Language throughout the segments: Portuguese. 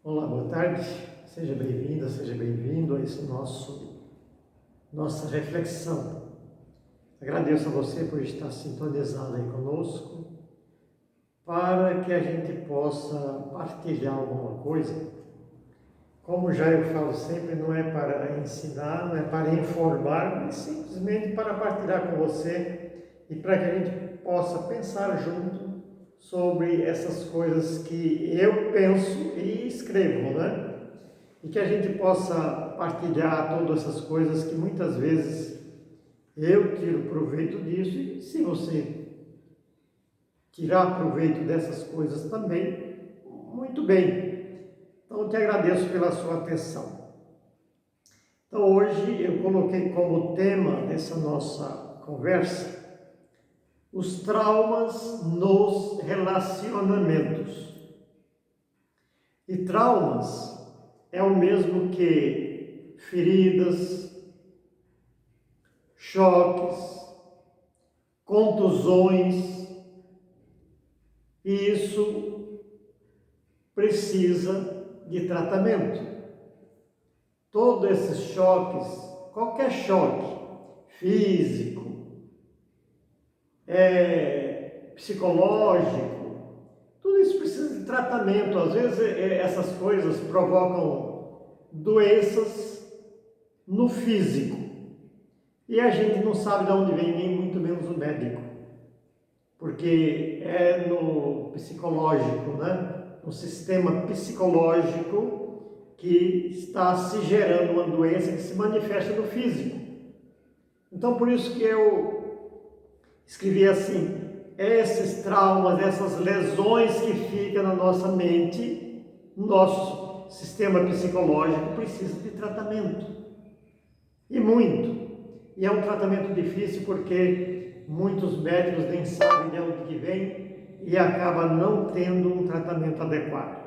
Olá, boa tarde. Seja bem-vinda, seja bem-vindo a nossa reflexão. Agradeço a você por estar sintonizado aí conosco, para que a gente possa partilhar alguma coisa. Como já eu falo sempre, não é para ensinar, não é para informar, mas simplesmente para partilhar com você e para que a gente possa pensar junto sobre essas coisas que eu penso e escrevo, né? E que a gente possa partilhar todas essas coisas que muitas vezes eu tiro proveito disso, e se você tirar proveito dessas coisas também, muito bem. Então eu te agradeço pela sua atenção. Então hoje eu coloquei como tema dessa nossa conversa os traumas nos relacionamentos. E traumas é o mesmo que feridas, choques, contusões, e isso precisa de tratamento. Todos esses choques, qualquer choque físico, psicológico, tudo isso precisa de tratamento. Às vezes essas coisas provocam doenças no físico e a gente não sabe de onde vem, nem muito menos o médico, porque é no psicológico, né? No sistema psicológico que está se gerando uma doença que se manifesta no físico. Então por isso que eu escrevi assim: esses traumas, essas lesões que ficam na nossa mente, no nosso sistema psicológico, precisa de tratamento. E muito. E é um tratamento difícil porque muitos médicos nem sabem de onde que vem e acaba não tendo um tratamento adequado.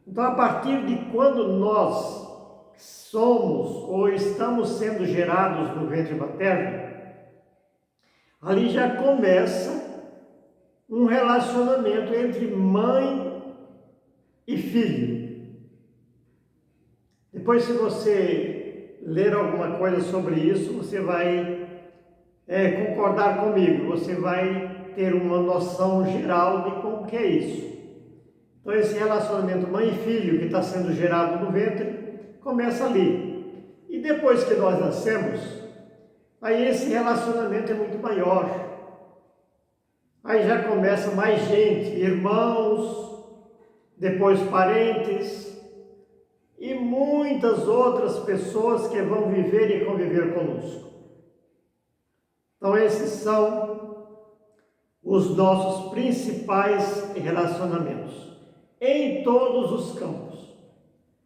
Então, a partir de quando nós somos ou estamos sendo gerados no ventre materno, ali já começa um relacionamento entre mãe e filho. Depois, se você ler alguma coisa sobre isso, você vai concordar comigo, você vai ter uma noção geral de como que é isso. Então, esse relacionamento mãe e filho que está sendo gerado no ventre, começa ali. E depois que nós nascemos, aí esse relacionamento é muito maior. Aí já começa mais gente, irmãos, depois parentes e muitas outras pessoas que vão viver e conviver conosco. Então esses são os nossos principais relacionamentos, em todos os campos: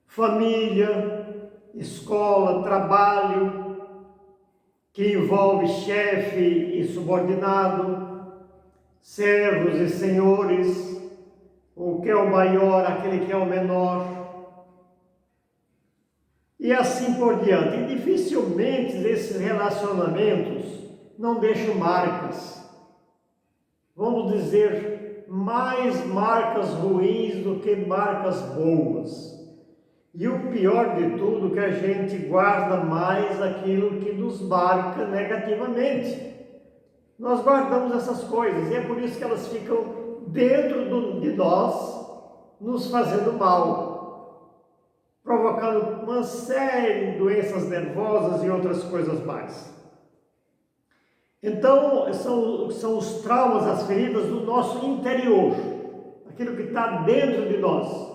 família, escola, trabalho, que envolve chefe e subordinado, servos e senhores, o que é o maior, aquele que é o menor, e assim por diante. E dificilmente esses relacionamentos não deixam marcas, vamos dizer, mais marcas ruins do que marcas boas. E o pior de tudo é que a gente guarda mais aquilo que nos marca negativamente. Nós guardamos essas coisas e é por isso que elas ficam dentro de nós, nos fazendo mal, provocando uma série de doenças nervosas e outras coisas mais. Então, são os traumas, as feridas do nosso interior, aquilo que está dentro de nós.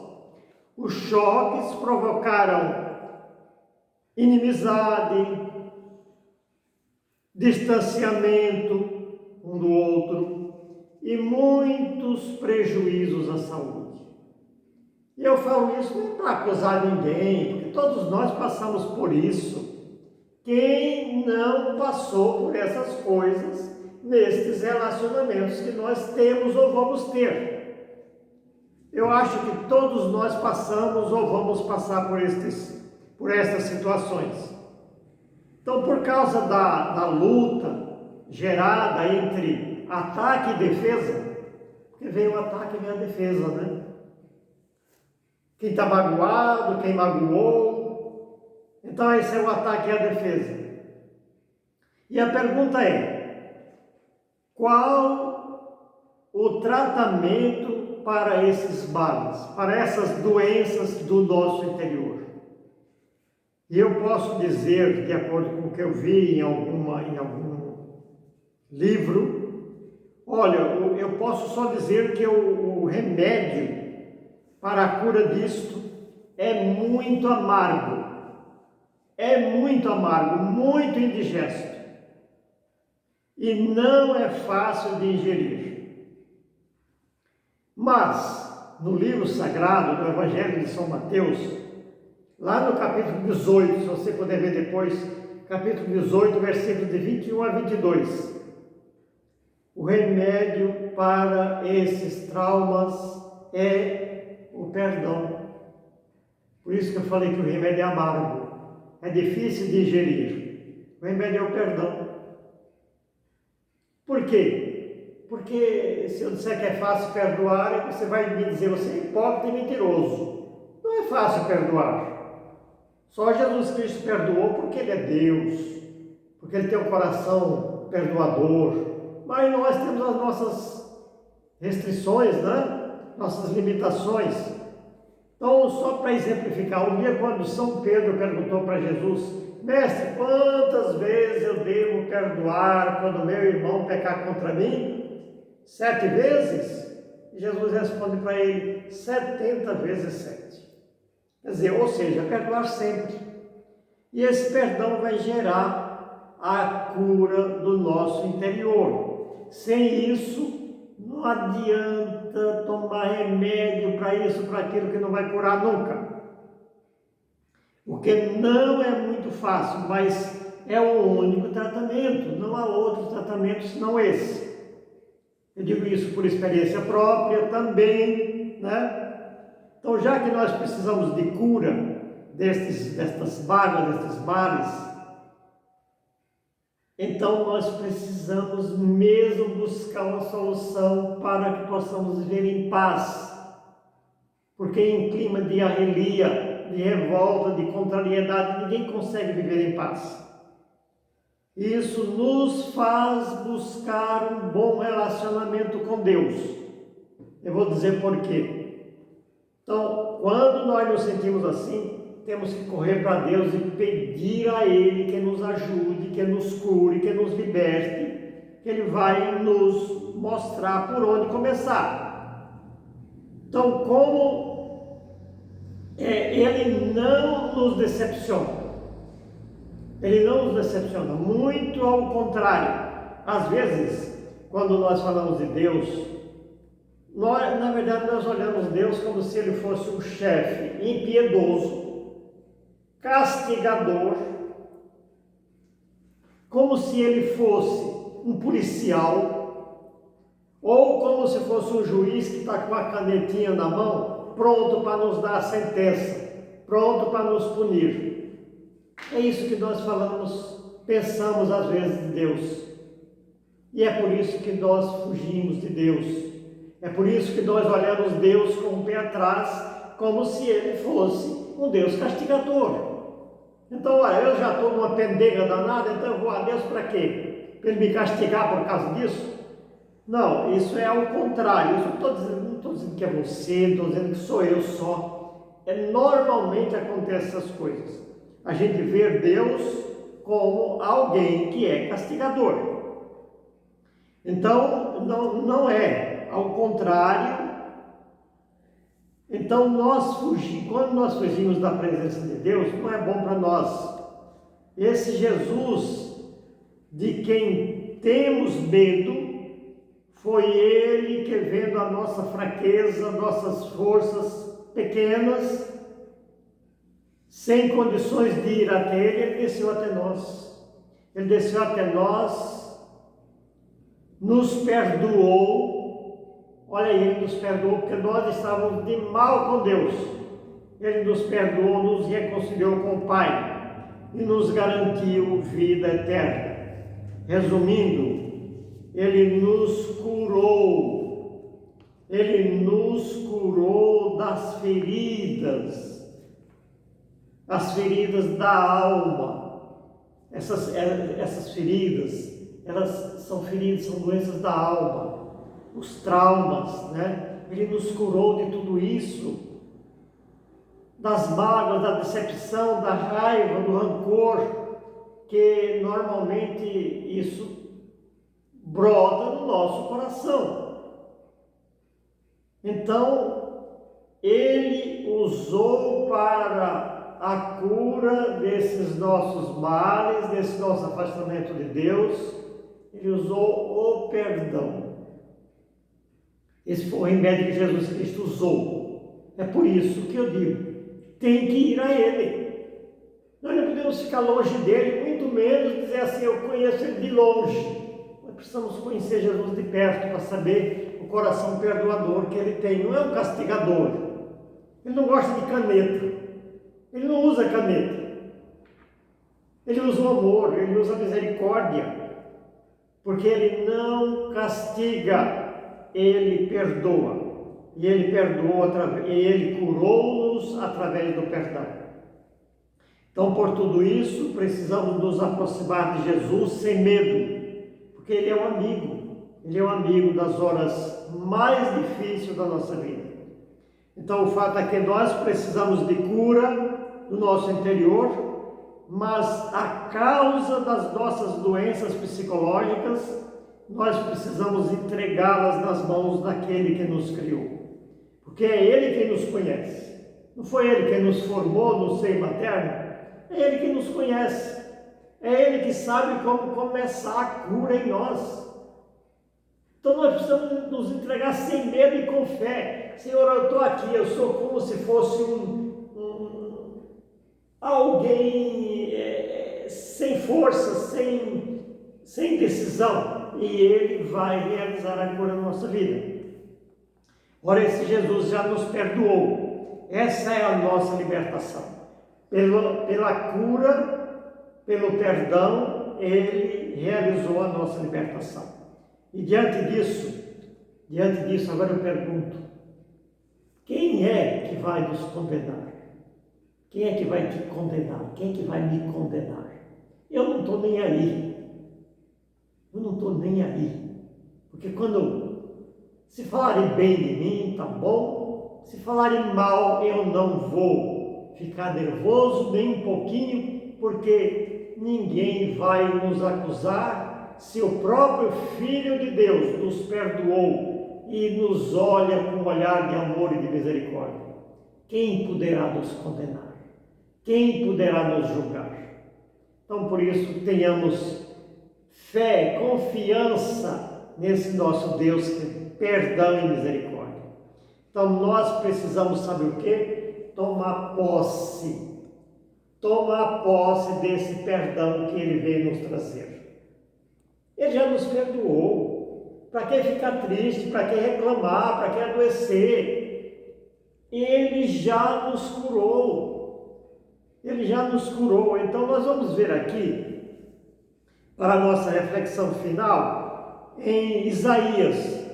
Os choques provocaram inimizade, distanciamento um do outro e muitos prejuízos à saúde. E eu falo isso não para acusar ninguém, porque todos nós passamos por isso. Quem não passou por essas coisas nestes relacionamentos que nós temos ou vamos ter? Eu acho que todos nós passamos ou vamos passar por estas situações. Então, por causa da luta gerada entre ataque e defesa, porque vem o ataque e vem a defesa, né? quem está magoado, quem magoou. Então esse é o ataque e a defesa. E a pergunta é: qual o tratamento para esses males, para essas doenças do nosso interior? E eu posso dizer, de acordo com o que eu vi em algum livro, olha, eu posso só dizer que o remédio para a cura disto é muito amargo, muito indigesto, e não é fácil de ingerir. Mas, no livro sagrado do Evangelho de São Mateus, lá no capítulo 18, se você puder ver depois, capítulo 18, versículos de 21 a 22, o remédio para esses traumas é o perdão. Por isso que eu falei que o remédio é amargo, é difícil de ingerir. O remédio é o perdão. Por quê? Porque se eu disser que é fácil perdoar, você vai me dizer, você é hipócrita e mentiroso. Não é fácil perdoar. Só Jesus Cristo perdoou porque Ele é Deus, porque Ele tem um coração perdoador. Mas nós temos as nossas restrições, né? Nossas limitações. Então, só para exemplificar, um dia quando São Pedro perguntou para Jesus: Mestre, quantas vezes eu devo perdoar quando meu irmão pecar contra mim? 7 vezes? E Jesus responde para ele: 70 vezes 7. Quer dizer, ou seja, perdoar sempre. E esse perdão vai gerar a cura do nosso interior. Sem isso, não adianta tomar remédio para isso, para aquilo que não vai curar nunca. Porque não é muito fácil, mas é o único tratamento, não há outro tratamento senão esse. Eu digo isso por experiência própria também, né? Então, já que nós precisamos de cura destas mágoas, destes males, então nós precisamos mesmo buscar uma solução para que possamos viver em paz. Porque em clima de arrelia, de revolta, de contrariedade, ninguém consegue viver em paz. Isso nos faz buscar um bom relacionamento com Deus. Eu vou dizer por quê. Então, quando nós nos sentimos assim, temos que correr para Deus e pedir a Ele que nos ajude, que nos cure, que nos liberte, que Ele vai nos mostrar por onde começar. Então, como Ele não nos decepciona, muito ao contrário. Às vezes, quando nós falamos de Deus, na verdade nós olhamos Deus como se Ele fosse um chefe impiedoso, castigador, como se Ele fosse um policial, ou como se fosse um juiz que está com a canetinha na mão, pronto para nos dar a sentença, pronto para nos punir. É isso que nós pensamos às vezes de Deus. E é por isso que nós fugimos de Deus. É por isso que nós olhamos Deus com o pé atrás, como se Ele fosse um Deus castigador. Então, olha, eu já estou numa pendenga danada, então eu vou a Deus para quê? Para Ele me castigar por causa disso? Não, isso é ao contrário. Isso não estou dizendo que é você, não estou dizendo que sou eu só. Normalmente acontecem essas coisas. A gente vê Deus como alguém que é castigador. Então, não é. Ao contrário, então quando nós fugimos da presença de Deus, não é bom para nós. Esse Jesus de quem temos medo, foi Ele que, vendo a nossa fraqueza, nossas forças pequenas, sem condições de ir até Ele desceu até nós. Ele desceu até nós, nos perdoou. Olha aí, Ele nos perdoou porque nós estávamos de mal com Deus. Ele nos perdoou, nos reconciliou com o Pai e nos garantiu vida eterna. Resumindo, Ele nos curou das feridas as feridas da alma. Essas feridas, elas são feridas, são doenças da alma, os traumas, né? Ele nos curou de tudo isso, das mágoas, da decepção, da raiva, do rancor, que normalmente isso brota no nosso coração. Então, Ele usou para a cura desses nossos males, desse nosso afastamento de Deus, Ele usou o perdão. Esse foi o remédio que Jesus Cristo usou. É por isso que eu digo, tem que ir a Ele. Nós não podemos ficar longe dele, muito menos dizer assim, eu conheço Ele de longe. Nós precisamos conhecer Jesus de perto para saber o coração perdoador que Ele tem. Não é um castigador. Ele não gosta de caneta. Ele não usa caneta. Ele usa o amor, Ele usa a misericórdia. Porque Ele não castiga, Ele perdoa. E Ele perdoou, e Ele curou-nos através do perdão. Então, por tudo isso, precisamos nos aproximar de Jesus sem medo, porque Ele é um amigo. Ele é um amigo das horas mais difíceis da nossa vida. Então, o fato é que nós precisamos de cura no nosso interior, mas a causa das nossas doenças psicológicas, nós precisamos entregá-las nas mãos daquele que nos criou. Porque é Ele quem nos conhece. Não foi Ele quem nos formou no seio materno? É Ele que nos conhece. É Ele que sabe como começar a cura em nós. Então nós precisamos nos entregar sem medo e com fé. Senhor, eu estou aqui, eu sou como se fosse alguém sem força, sem decisão. E Ele vai realizar a cura na nossa vida. Ora, esse Jesus já nos perdoou. Essa é a nossa libertação. Pela cura, pelo perdão, Ele realizou a nossa libertação. E diante disso, agora eu pergunto, quem é que vai nos condenar? Quem é que vai te condenar? Quem é que vai me condenar? Eu não estou nem aí. Eu não estou nem aí. Porque quando se falarem bem de mim, tá bom. Se falarem mal, eu não vou ficar nervoso nem um pouquinho, porque ninguém vai nos acusar se o próprio Filho de Deus nos perdoou e nos olha com um olhar de amor e de misericórdia. Quem poderá nos condenar? Quem poderá nos julgar? Então, por isso, tenhamos fé, confiança nesse nosso Deus que é perdão e misericórdia. Então, nós precisamos saber o quê? Tomar posse desse perdão que Ele veio nos trazer. Ele já nos perdoou. Para que ficar triste? Para que reclamar? Para que adoecer? Ele já nos curou. Ele já nos curou. Então nós vamos ver aqui, para a nossa reflexão final, em Isaías,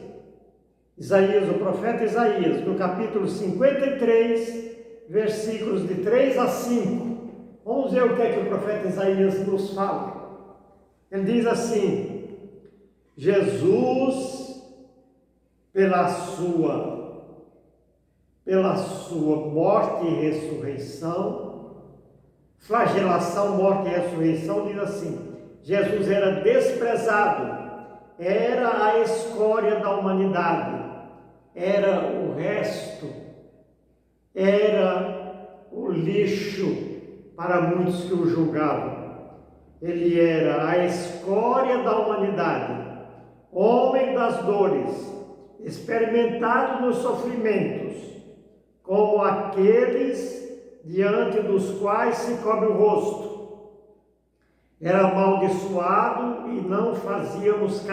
o profeta Isaías, no capítulo 53, versículos de 3 a 5. Vamos ver o que é que o profeta Isaías nos fala. Ele diz assim: Jesus, pela sua morte e ressurreição, flagelação, morte e ressurreição, diz assim: Jesus era desprezado, era a escória da humanidade, era o resto, era o lixo para muitos que o julgavam. Ele era a escória da humanidade, homem das dores, experimentado nos sofrimentos, como aqueles diante dos quais se cobre o rosto. Era amaldiçoado e não fazíamos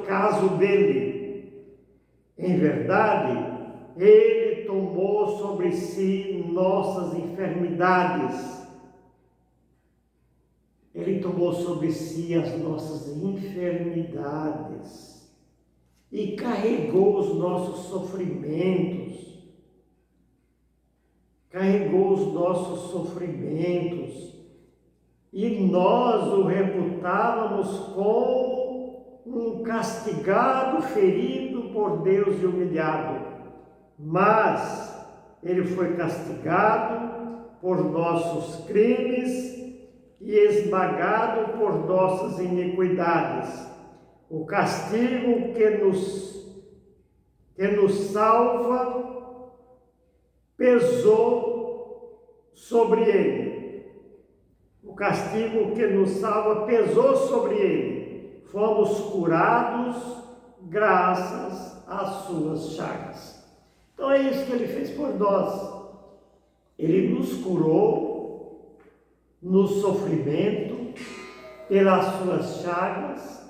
caso dele. Em verdade, Ele tomou sobre si nossas enfermidades. Ele tomou sobre si as nossas enfermidades e carregou os nossos sofrimentos. carregou os nossos sofrimentos, e nós o reputávamos como um castigado, ferido por Deus e humilhado. Mas ele foi castigado por nossos crimes e esmagado por nossas iniquidades. O castigo que nos salva pesou sobre ele. O castigo que nos salva pesou sobre ele. Fomos curados graças às suas chagas. Então é isso que ele fez por nós. Ele nos curou no sofrimento, pelas suas chagas.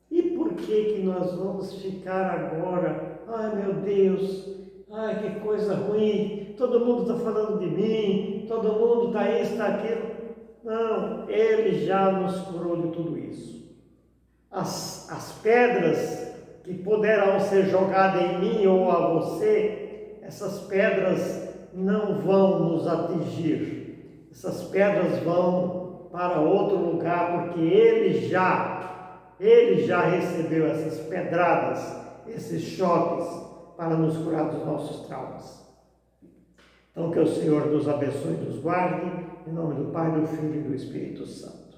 E por que nós vamos ficar agora? Ai meu Deus, ai que coisa ruim, todo mundo está falando de mim, todo mundo está isso, está aquilo. Não, ele já nos curou de tudo isso. As pedras que poderão ser jogadas em mim ou a você, essas pedras não vão nos atingir. Essas pedras vão para outro lugar, porque ele já recebeu essas pedradas, esses choques, para nos curar dos nossos traumas. Então que o Senhor nos abençoe e nos guarde, em nome do Pai, do Filho e do Espírito Santo.